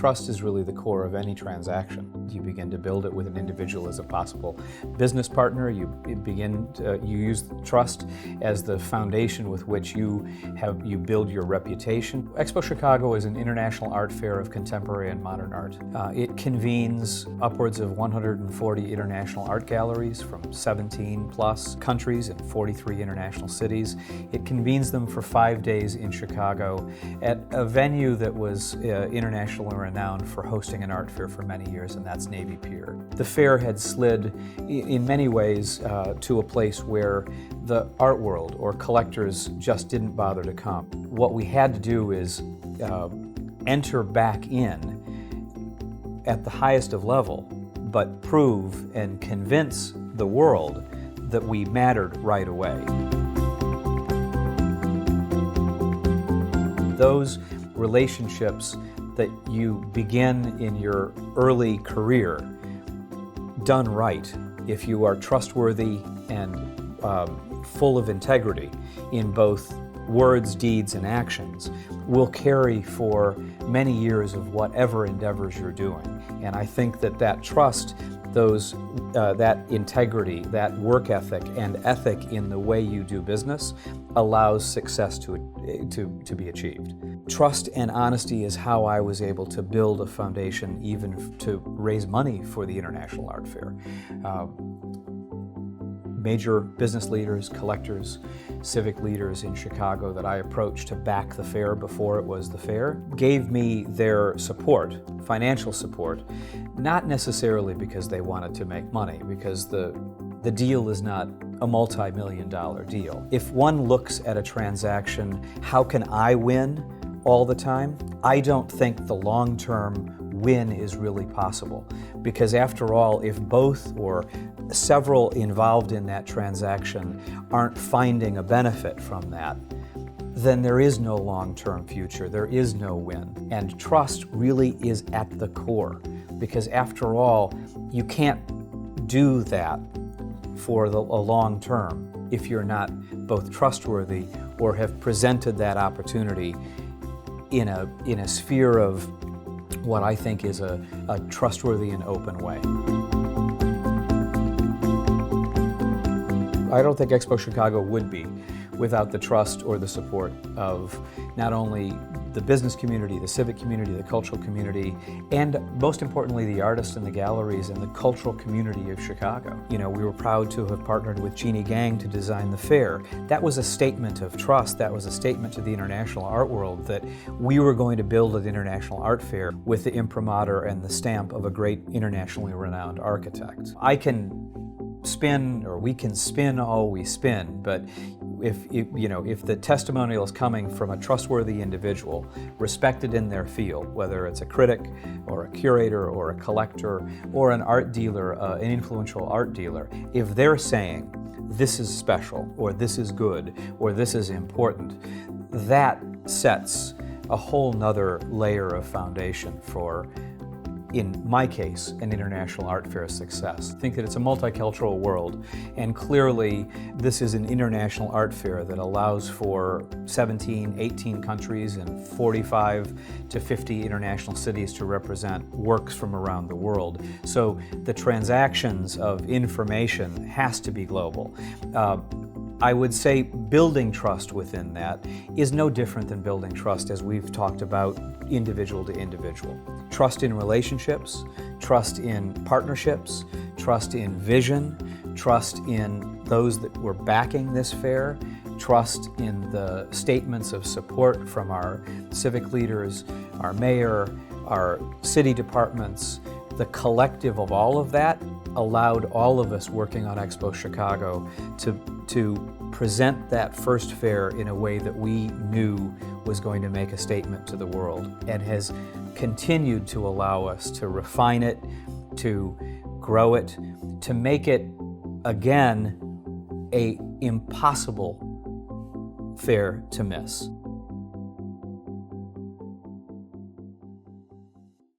trust is really the core of any transaction. You begin to build it with an individual as a possible business partner. You use trust as the foundation with which you build your reputation. Expo Chicago is an international art fair of contemporary and modern art. It convenes upwards of 140 international art galleries from 17 plus countries and 43 international cities. It convenes them for 5 days in Chicago at a venue that was internationally renowned for hosting an art fair for many years, and that's Navy Pier. The fair had slid in many ways to a place where the art world or collectors just didn't bother to come. What we had to do is enter back in at the highest of level, but prove and convince the world that we mattered right away. Those relationships that you begin in your early career, done right, if you are trustworthy and full of integrity in both words, deeds, and actions, will carry for many years of whatever endeavors you're doing. And I think that trust, that integrity, that work ethic and ethic in the way you do business allows success to be achieved. Trust and honesty is how I was able to build a foundation even to raise money for the International Art Fair. Major business leaders, collectors, civic leaders in Chicago that I approached to back the fair before it was the fair gave me their support, financial support, not necessarily because they wanted to make money, because the deal is not a multi-million-dollar deal. If one looks at a transaction, how can I win all the time? I don't think the long-term win is really possible, because after all, if both or several involved in that transaction aren't finding a benefit from that, then there is no long-term future, there is no win. And trust really is at the core, because after all, you can't do that for a long term if you're not both trustworthy or have presented that opportunity in a sphere of what I think is a trustworthy and open way. I don't think Expo Chicago would be without the trust or the support of not only the business community, the civic community, the cultural community, and most importantly, the artists and the galleries and the cultural community of Chicago. You know, we were proud to have partnered with Jeannie Gang to design the fair. That was a statement of trust. That was a statement to the international art world that we were going to build an international art fair with the imprimatur and the stamp of a great internationally renowned architect. I can spin, or we can spin all we spin, but if the testimonial is coming from a trustworthy individual, respected in their field, whether it's a critic or a curator or a collector or an art dealer, an influential art dealer, if they're saying this is special or this is good or this is important, that sets a whole nother layer of foundation for, in my case, an international art fair success. I think that it's a multicultural world, and clearly this is an international art fair that allows for 17, 18 countries and 45 to 50 international cities to represent works from around the world. So the transactions of information has to be global. I would say building trust within that is no different than building trust, as we've talked about, individual to individual. Trust in relationships, trust in partnerships, trust in vision, trust in those that were backing this fair, trust in the statements of support from our civic leaders, our mayor, our city departments. The collective of all of that allowed all of us working on Expo Chicago to present that first fair in a way that we knew was going to make a statement to the world, and has continued to allow us to refine it, to grow it, to make it, again, an impossible fair to miss.